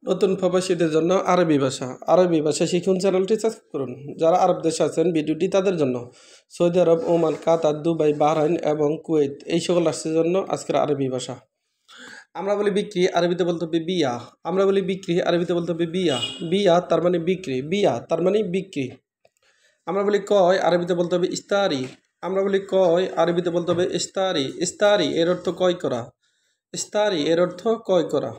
নতুন প্রবাসীদের জন্য আরবি ভাষা শিখুন চ্যানেলটি সাবস্ক্রাইব করুন। যারা আরব দেশে আছেন ভিডিওটি তাদের জন্য। সৌদি আরব, ওমান, কাতার, দুবাই, বাহরাইন এবং কুয়েত এই সকল রাষ্ট্রের জন্য আজকের আরবি ভাষা। আমরা বলি বিক্রি, আরবিতে বলতে হবে বিয়া। আমরা বলি বিক্রি, আরবিতে বলতে হবে বিয়া। বিয়া তার মানে বিক্রি, বিয়া তার মানে বিক্রি। আমরা বলি কয়, আরবিতে বলতে হবে ইস্তারি। আমরা বলি কয়, আরবিতে বলতে হবে ইস্তারি। ইস্তারি এর অর্থ ক্রয় করা। ইস্তারি এর অর্থ ক্রয় করা।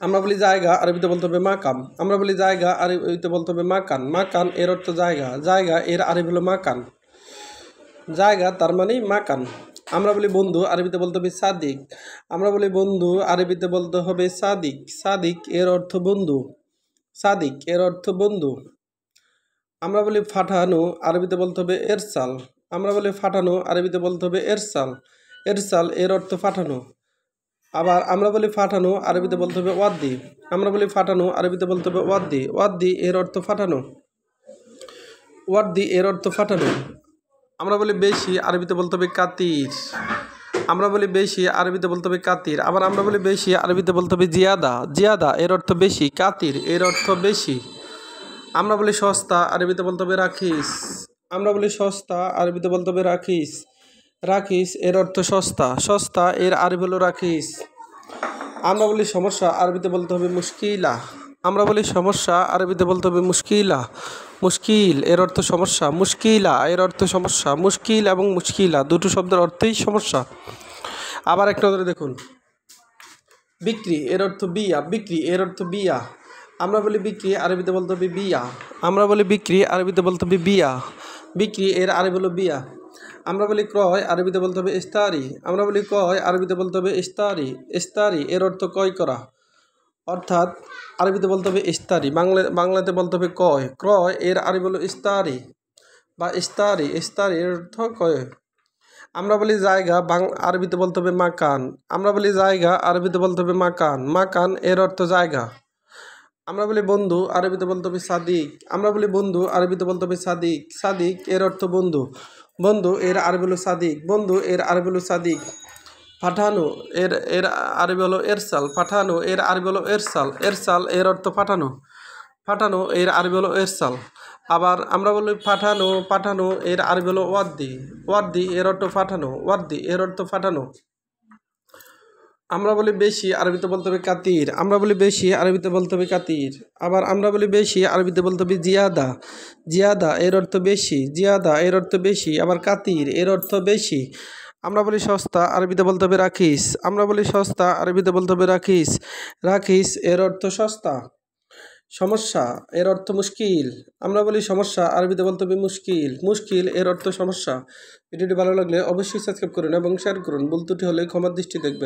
আমরা বলি জায়গা, আরবিতে বলতে হবে মাকাম। আমরা বলি জায়গা, আরবিতে বলতে হবে মাকান। মাকান এর অর্থ জায়গা। জায়গা এর আরবি হলো মাকান। জায়গা তার মানে মাকান। আমরা বলি বন্ধু, আরবিতে বলতে হবে সাদিক। আমরা বলি বন্ধু, আরবিতে বলতে হবে সাদিক। সাদিক এর অর্থ বন্ধু। সাদিক এর অর্থ বন্ধু। আমরা বলি ফাটানো, আরবিতে বলতে হবে এরসাল। আমরা বলি ফাটানো, আরবিতে বলতে হবে এরসাল। এরসাল এর অর্থ ফাটানো। আবার আমরা বলি ফাটানো, আরবিতে বলতে হবে ওয়াদ্দি। আমরা বলি ফাটানো, আরবিতে বলতে হবে ওয়াদ্দি। ওয়াদ্দি এর অর্থ ফাটানো। ওয়াদ্দি এর অর্থ ফাটানো। আমরা বলি বেশি, আরবিতে বলতে হবে কাতির। আমরা বলি বেশি, আরবিতে বলতে হবে কাতির। আবার আমরা বলি বেশি, আরবিতে বলতে হবে জিয়াদা। জিয়াদা এর অর্থ বেশি, কাতির এর অর্থ বেশি। আমরা বলি সস্তা, আরবিতে বলতে হবে রাখিস। আমরা বলি সস্তা, আরবিতে বলতে হবে রাখিস। রাখিস এর অর্থ সস্তা। সস্তা এর আরবি হলো রাখিস। আমরা বলি সমস্যা, আরবিতে বলতে হবে মুশকিলা। আমরা বলি সমস্যা, আরবিতে বলতে হবে মুশকিলা। মুশকিল এর অর্থ সমস্যা। মুশকিলা এর অর্থ সমস্যা। মুশকিল এবং মুশকিলা দুটো শব্দের অর্থেই সমস্যা। আবার একটা ধরে দেখুন, বিক্রি এর অর্থ বিয়া। বিক্রি এর অর্থ বিয়া। আমরা বলি বিক্রি, আরবিতে বলতে হবে বিয়া। আমরা বলি বিক্রি, আরবিতে বলতে হবে বিয়া। বিক্রি এর আরবি হলো বিয়া। আমরা বলি ক্রয়, আরবিতে বলতে হবে ইস্তারি। আমরা বলি ক্রয়, আরবিতে বলতে হবে ইস্তারি। ইস্তারি এর অর্থ ক্রয় করা, অর্থাৎ আরবিতে বলতে হবে ইস্তারি। বাংলাতে বলতে হবে ক্রয়। ক্রয় এর আরবি হলো ইস্তারি বা ইস্তারি। ইস্তারি এর অর্থ ক্রয়। আমরা বলি জায়গা, আরবিতে বলতে হবে মাকান। আমরা বলি জায়গা, আরবিতে বলতে হবে মাকান। মাকান এর অর্থ জায়গা। আমরা বলি বন্ধু, আরবিতে বলতে হবে সাদিক। আমরা বলি বন্ধু, আরবিতে বলতে হবে সাদিক। সাদিক এর অর্থ বন্ধু। বন্ধু এর আরবি হলো সাদিক। বন্ধু এর আরবি হলো সাদিক। পাঠানো এর এর আরবি হলো এরসাল। পাঠানো এর আরবি হলো এরসাল। এরসাল এর অর্থ পাঠানো। পাঠানো এর আরবি হলো এরসাল। আবার আমরা বলি পাঠানো, পাঠানো এর আরবি হলো ওয়াদ্দি। ওয়াদ্দি এর অর্থ পাঠানো। ওয়াদ্দি এর অর্থ পাঠানো। আমরা বলি বেশি, আরবিতে বলতে হবে কাতির। আমরা বলি বেশি, আরবিতে বলতে হবে কাতির। আবার আমরা বলি বেশি, আরবিতে বলতে হবে জিয়াদা। জিয়াদা এর অর্থ বেশি। জিয়াদা এর অর্থ বেশি। আবার কাতির এর অর্থ বেশি। আমরা বলি সস্তা, আরবিতে বলতে হবে রাখিস। আমরা বলি সস্তা, আরবিতে বলতে হবে রাখিস। রাখিস এর অর্থ সস্তা। সমস্যা এর অর্থ মুশকিল। আমরা বলি সমস্যা, আরবিতে বলতে হবে মুশকিল। মুশকিল এর অর্থ সমস্যা। ভিডিওটি ভালো লাগলে অবশ্যই সাবস্ক্রাইব করুন এবং শেয়ার করুন। ভুল ত্রুটি হলে ক্ষমার দৃষ্টি দেখবেন।